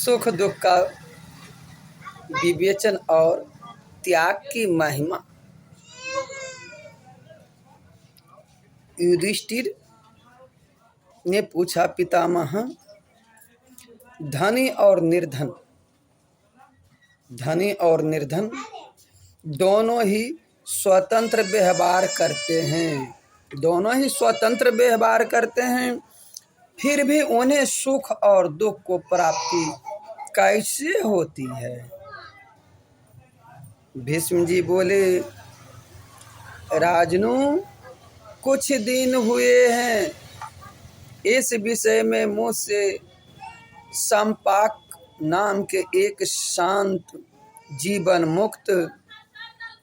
सुख दुख का विवेचन और त्याग की महिमा। युधिष्ठिर ने पूछा, पितामह, धनी और निर्धन, धनी और निर्धन दोनों ही स्वतंत्र व्यवहार करते हैं, दोनों ही स्वतंत्र व्यवहार करते हैं, फिर भी उन्हें सुख और दुख को प्राप्ति कैसे होती है? भीष्म जी बोले, राजनु, कुछ दिन हुए हैं इस विषय में मुझसे संपाक नाम के एक शांत जीवन मुक्त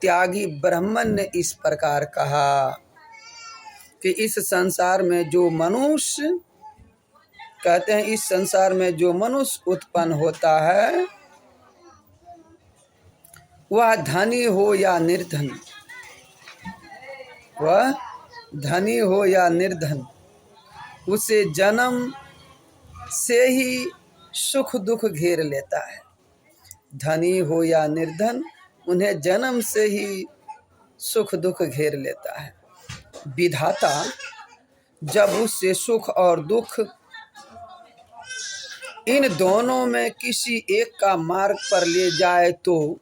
त्यागी ब्राह्मण ने इस प्रकार कहा कि इस संसार में जो मनुष्य, कहते हैं इस संसार में जो मनुष्य उत्पन्न होता है, वह धनी हो या निर्धन, वह धनी हो या निर्धन, उसे जन्म से ही सुख दुख घेर लेता है। धनी हो या निर्धन, उन्हें जन्म से ही सुख दुख घेर लेता है। विधाता जब उससे सुख और दुख, इन दोनों में किसी एक का मार्ग पर ले जाए तो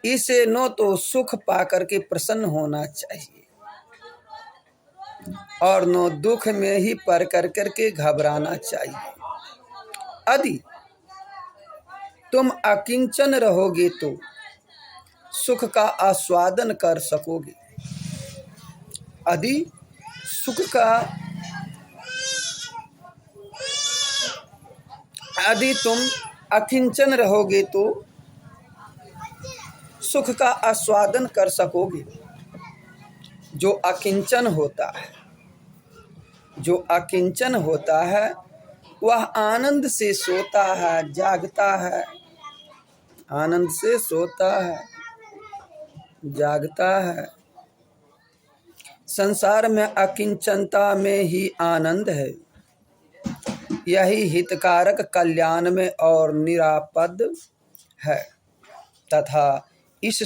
इसे न तो सुख पाकर के प्रसन्न होना चाहिए और न दुख में ही पर कर करके घबराना चाहिए। यदि तुम अकिंचन रहोगे तो सुख का आस्वादन कर सकोगे, यदि सुख का, यदि तुम अकिंचन रहोगे तो सुख का आस्वादन कर सकोगे। जो अकिंचन होता है, जो अकिंचन होता है, वह आनंद से सोता है, जागता है, आनंद से सोता है, जागता है। संसार में अकिंचनता में ही आनंद है, यही हितकारक, कल्याण में और निरापद है। तथा इस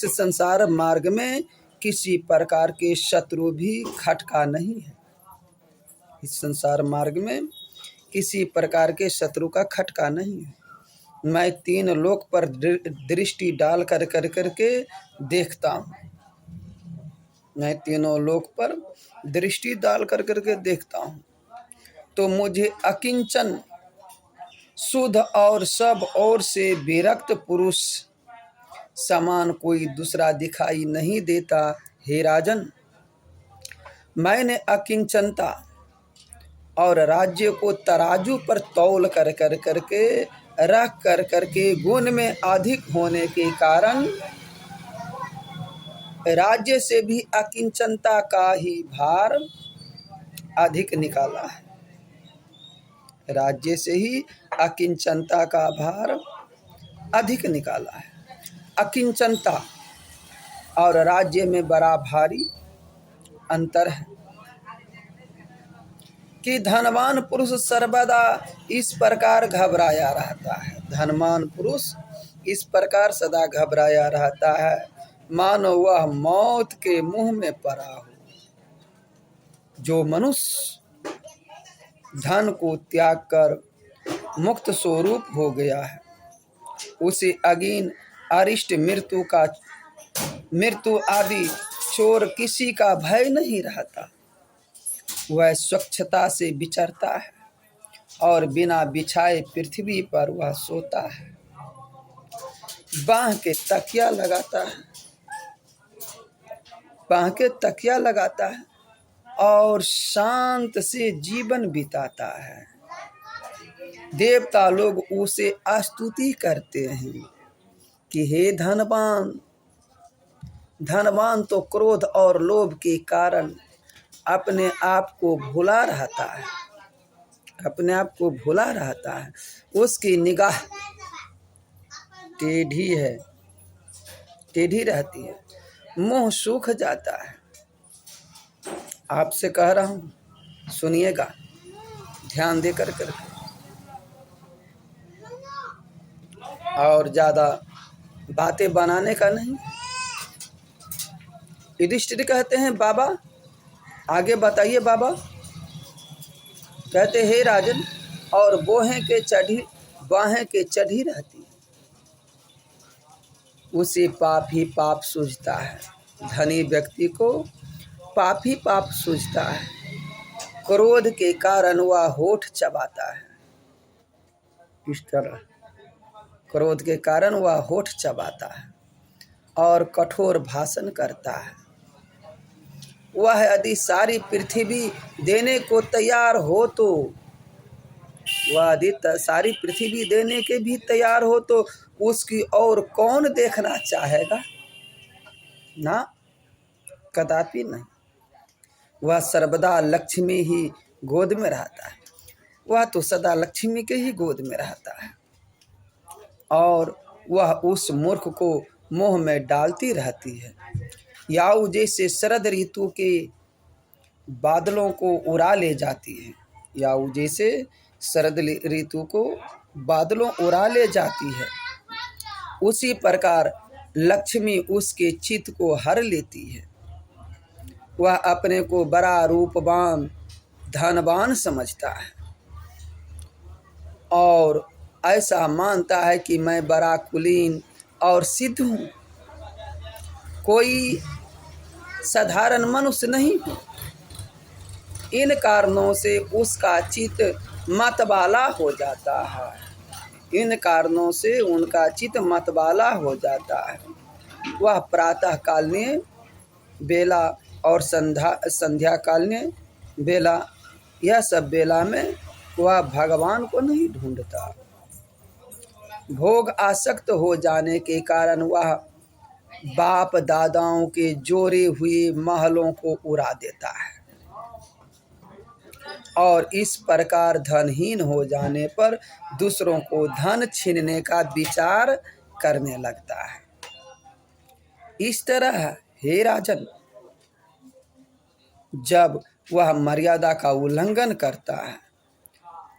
संसार मार्ग में किसी प्रकार के शत्रु भी खटका नहीं है। इस संसार मार्ग में किसी प्रकार के शत्रु का खटका नहीं है। मैं तीन लोक पर दृष्टि डाल कर करके देखता हूँ, मैं तीनों लोक पर दृष्टि डाल कर करके देखता हूँ, तो मुझे अकिंचन, शुद्ध और सब ओर से विरक्त पुरुष समान कोई दूसरा दिखाई नहीं देता। हे राजन, मैंने अकिंचनता और राज्य को तराजू पर तौल कर करके रख कर करके गुण में अधिक होने के कारण राज्य से भी अकिंचनता का ही भार अधिक निकाला है। राज्य से ही अकिंचनता का भार अधिक निकाला है। अकिंचनता और राज्य में बड़ा भारी अंतर है कि धनवान पुरुष सर्वदा इस प्रकार घबराया रहता है, धनवान पुरुष इस प्रकार सदा घबराया रहता है, मानो वह मौत के मुंह में पड़ा हो। जो मनुष्य धन को त्याग कर मुक्त स्वरूप हो गया है, उसे अगीन, अरिष्ट, मृत्यु आदि चोर किसी का भय नहीं रहता। वह स्वच्छता से विचरता है और बिना बिछाए पृथ्वी पर वह सोता है, बांह के तकिया लगाता है, बांह के तकिया लगाता है और शांत से जीवन बिताता है। देवता लोग उसे स्तुति करते हैं कि हे धनवान, धनवान तो क्रोध और लोभ के कारण अपने आप को भुला रहता है, अपने आप को भुला रहता है। उसकी निगाह टेढ़ी है, टेढ़ी रहती है, मुंह सूख जाता है। आपसे कह रहा हूँ, सुनिएगा, ध्यान दे कर करके, और ज़्यादा बातें बनाने का नहीं। युधिष्ठिर कहते हैं बाबा आगे बताइए बाबा। कहते हे राजन, और बाहें के चढ़ी रहती है, उसे पाप ही पाप सूझता है। धनी व्यक्ति को पाप ही पाप सूझता है। क्रोध के कारण वह होठ चबाता है। इस तरह क्रोध के कारण वह होठ चबाता है और कठोर भाषण करता है। वह यदि सारी पृथ्वी देने को तैयार हो तो, वह यदि सारी पृथ्वी देने के भी तैयार हो तो उसकी और कौन देखना चाहेगा? ना, कदापि नहीं। वह सर्वदा लक्ष्मी ही गोद में रहता है। वह तो सदा लक्ष्मी के ही गोद में रहता है, और वह उस मूर्ख को मोह में डालती रहती है। याऊ जैसे शरद ऋतु के बादलों को उड़ा ले जाती है, याऊ जैसे शरद ऋतु को बादलों उड़ा ले जाती है, उसी प्रकार लक्ष्मी उसके चित्त को हर लेती है। वह अपने को बड़ा रूपवान धनवान समझता है और ऐसा मानता है कि मैं बड़ा कुलीन और सिद्ध हूँ, कोई साधारण मनुष्य नहीं हूँ। इन कारणों से उसका चित्त मतवाला हो जाता है। इन कारणों से उनका चित्त मतवाला हो जाता है। वह प्रातः कालीन बेला और संध्या कालीन बेला, यह सब बेला में वह भगवान को नहीं ढूंढता। भोग आसक्त हो जाने के कारण वह बाप दादाओं के जोड़े हुए महलों को उड़ा देता है, और इस प्रकार धनहीन हो जाने पर दूसरों को धन छीनने का विचार करने लगता है। इस तरह हे राजन, जब वह मर्यादा का उल्लंघन करता है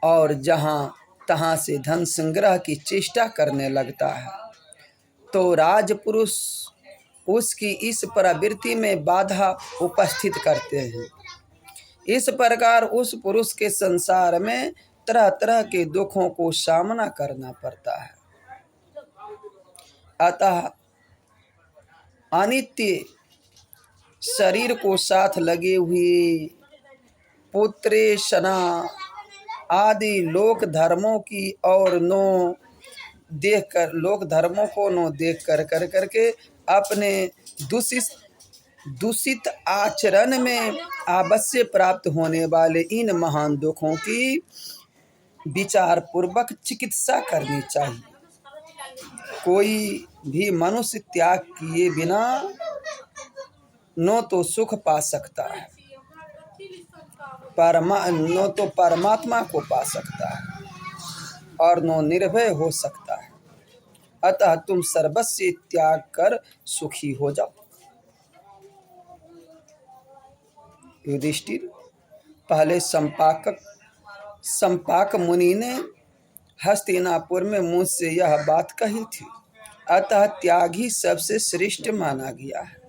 और जहाँ तहाँ से धन संग्रह की चेष्टा करने लगता है, तो राजपुरुष उसकी इस प्रवृत्ति में बाधा उपस्थित करते हैं। इस प्रकार उस पुरुष के संसार में तरह तरह के दुखों को सामना करना पड़ता है। अतः अनित्य शरीर को साथ लगे हुए पुत्रेशना आदि लोक धर्मों की और लोक धर्मों को देख कर करके अपने दूषित आचरण में अवश्य प्राप्त होने वाले इन महान दुखों की विचार पूर्वक चिकित्सा करनी चाहिए। कोई भी मनुष्य त्याग किए बिना न तो सुख पा सकता है, न तो परमात्मा को पा सकता है, और न निर्भय हो सकता है। अतः तुम सर्वस्व त्याग कर सुखी हो जाओ। युधिष्ठिर, पहले संपाक मुनि ने हस्तिनापुर में मुझसे यह बात कही थी, अतः त्याग ही सबसे श्रेष्ठ माना गया है।